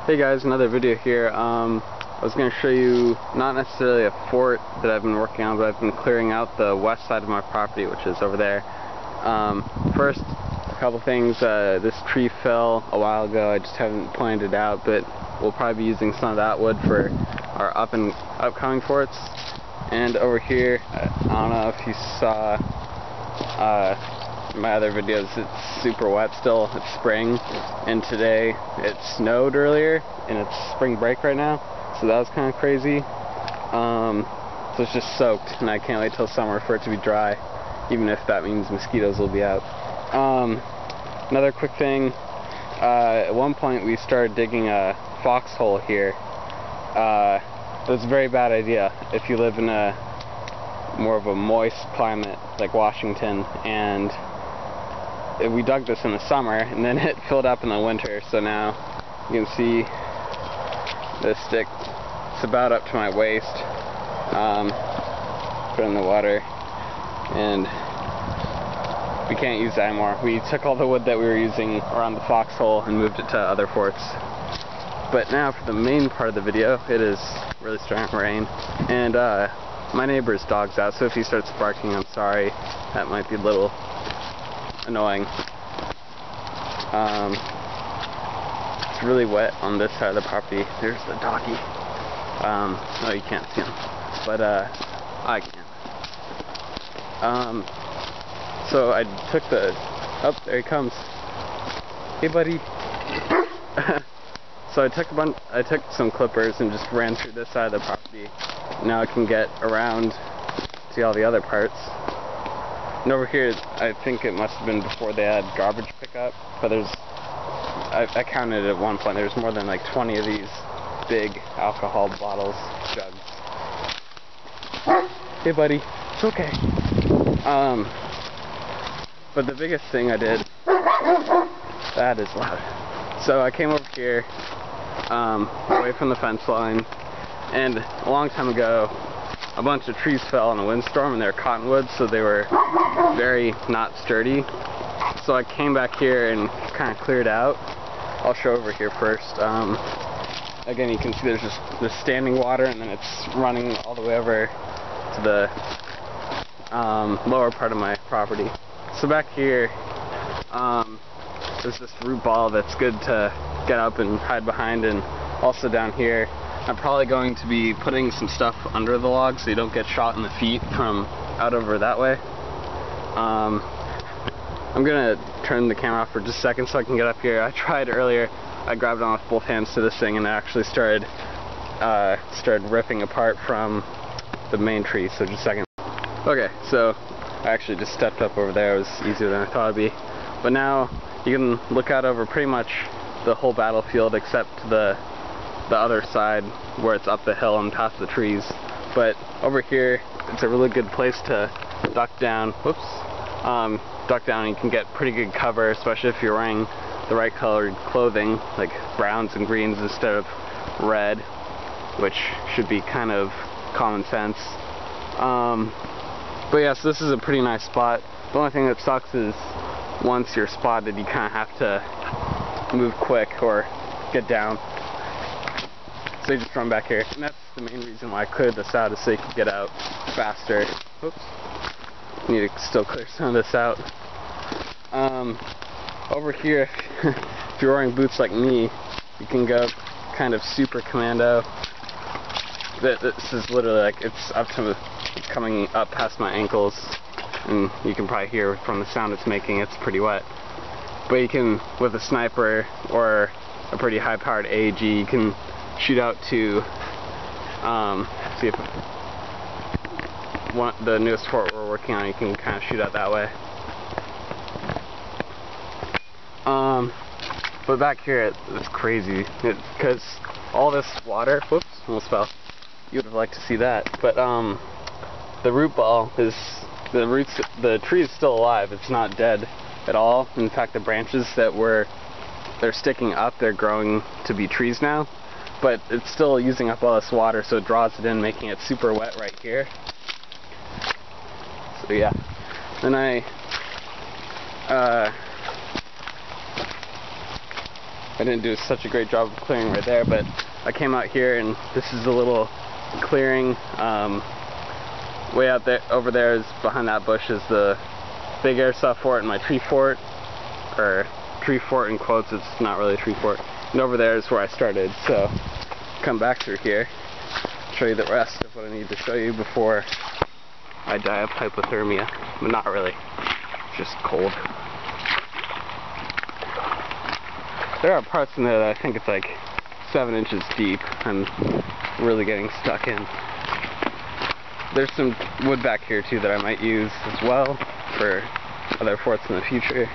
Hey guys, another video here. I was going to show you not necessarily a fort that I've been working on, but I've been clearing out the west side of my property, which is over there. First, a couple things. This tree fell a while ago. I just haven't pointed it out, but we'll probably be using some of that wood for our upcoming forts. And over here, I don't know if you saw my other videos, it's super wet still. It's spring, and today it snowed earlier, and it's spring break right now, so that was kind of crazy. So it's just soaked, and I can't wait till summer for it to be dry, even if that means mosquitoes will be out. Another quick thing, at one point we started digging a foxhole here. It was a very bad idea if you live in a more of a moist climate like Washington, and we dug this in the summer and then it filled up in the winter, so now you can see this stick, it's about up to my waist. Put it in the water and we can't use that anymore. We took all the wood that we were using around the foxhole and moved it to other forts. But now for the main part of the video, it is really starting to rain, and my neighbor's dog's out, so if he starts barking, I'm sorry. That might be a little annoying. It's really wet on this side of the property. There's the doggy. No, you can't see him, but I can. So I took the, oh, there he comes. Hey buddy. So I took some clippers and just ran through this side of the property. Now I can get around, see all the other parts. And over here, I think it must have been before they had garbage pickup, but there's, I counted at one point, there's more than like 20 of these big alcohol bottles, jugs. Hey buddy, it's okay. But the biggest thing I did, that is loud. So I came over here, away from the fence line, and a long time ago, a bunch of trees fell in a windstorm, and they're cottonwoods, so they were very not sturdy. So I came back here and kind of cleared out. I'll show over here first. Again, you can see there's just this standing water, and then it's running all the way over to the lower part of my property. So back here, there's this root ball that's good to get up and hide behind, and also down here I'm probably going to be putting some stuff under the log so you don't get shot in the feet from out over that way. I'm gonna turn the camera off for just a second so I can get up here. I tried earlier, I grabbed on with both hands to this thing, and it actually started ripping apart from the main tree, so just a second. Okay, so I actually just stepped up over there. It was easier than I thought it'd be. But now you can look out over pretty much the whole battlefield except the other side where it's up the hill and past the trees. But over here, it's a really good place to duck down. Whoops. Duck down, and you can get pretty good cover, especially if you're wearing the right colored clothing, like browns and greens instead of red, which should be kind of common sense. But yeah, so this is a pretty nice spot. The only thing that sucks is once you're spotted, you kind of have to move quick or get down. So you just run back here. And that's the main reason why I cleared this out, is so you can get out faster. Oops. Need to still clear some of this out. Over here, if you're wearing boots like me, you can go kind of super commando. This is literally like, it's up to coming up past my ankles, and you can probably hear from the sound it's making, it's pretty wet. But you can, with a sniper or a pretty high-powered AEG, you can shoot out to, see if the newest fort we're working on, you can kind of shoot out that way. But back here, it's crazy, because all this water, whoops, almost fell. You would have liked to see that, but the root ball is, the tree is still alive. It's not dead at all. In fact, the branches that they're sticking up, they're growing to be trees now, but it's still using up all this water, so it draws it in, making it super wet right here. So yeah, then I didn't do such a great job of clearing right there, but I came out here and this is a little clearing. Way out there, over there is behind that bush is the big airsoft fort and my tree fort, or tree fort in quotes, it's not really a tree fort. And over there is where I started, so come back through here, show you the rest of what I need to show you before I die of hypothermia, but not really, just cold. There are parts in there that I think it's like 7 inches deep and really getting stuck in. There's some wood back here too that I might use as well for other forts in the future.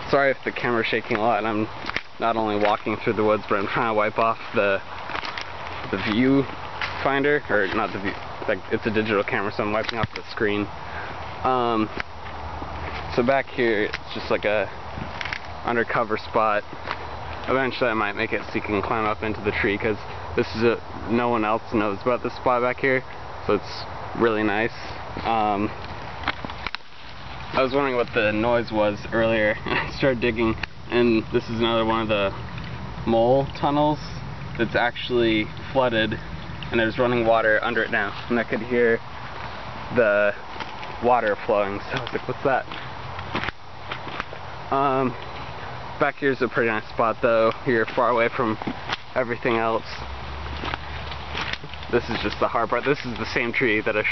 Sorry if the camera's shaking a lot and I'm not only walking through the woods, but I'm trying to wipe off the view finder, or not the view, like it's a digital camera, so I'm wiping off the screen. So back here it's just like a undercover spot. Eventually I might make it so you can climb up into the tree, because this is no one else knows about this spot back here, so it's really nice. I was wondering what the noise was earlier. I started digging, and this is another one of the mole tunnels that's actually flooded, and there's running water under it now, and I could hear the water flowing, so I was like, what's that? Back here's a pretty nice spot though. You're far away from everything else. This is just the hard part. This is the same tree that I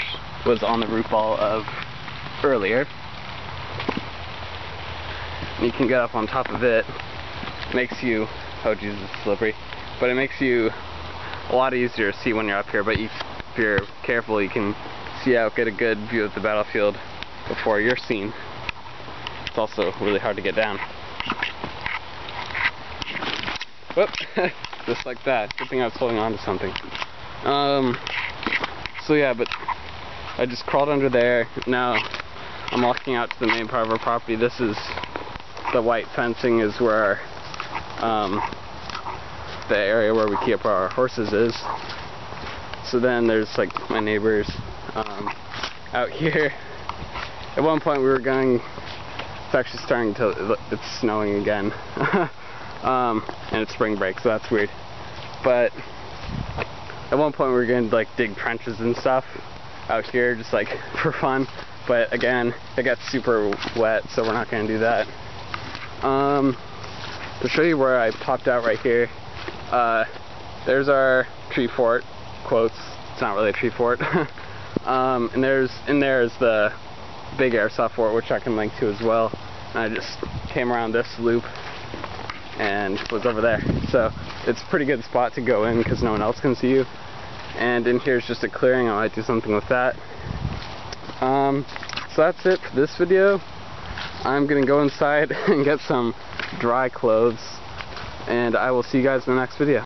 was on the roof ball of earlier. And you can get up on top of it. Makes you, oh Jesus, it's slippery. But it makes you a lot easier to see when you're up here. But if you're careful, you can see out, get a good view of the battlefield before you're seen. It's also really hard to get down. Whoop, just like that. Good thing I was holding on to something. So yeah, but I just crawled under there. Now I'm walking out to the main part of our property. This is the white fencing, is where the area where we keep our horses is. So then there's like my neighbors out here. At one point we were going, it's actually starting to, it's snowing again. And it's spring break, so that's weird. But at one point we were going to like dig trenches and stuff out here, just like for fun. But again, it got super wet, so we're not going to do that. To show you where I popped out right here, there's our tree fort, quotes, it's not really a tree fort. And in there is the big airsoft fort, which I can link to as well. And I just came around this loop and was over there. So it's a pretty good spot to go in because no one else can see you. And in here is just a clearing. I might do something with that. So that's it for this video. I'm gonna go inside and get some dry clothes, and I will see you guys in the next video.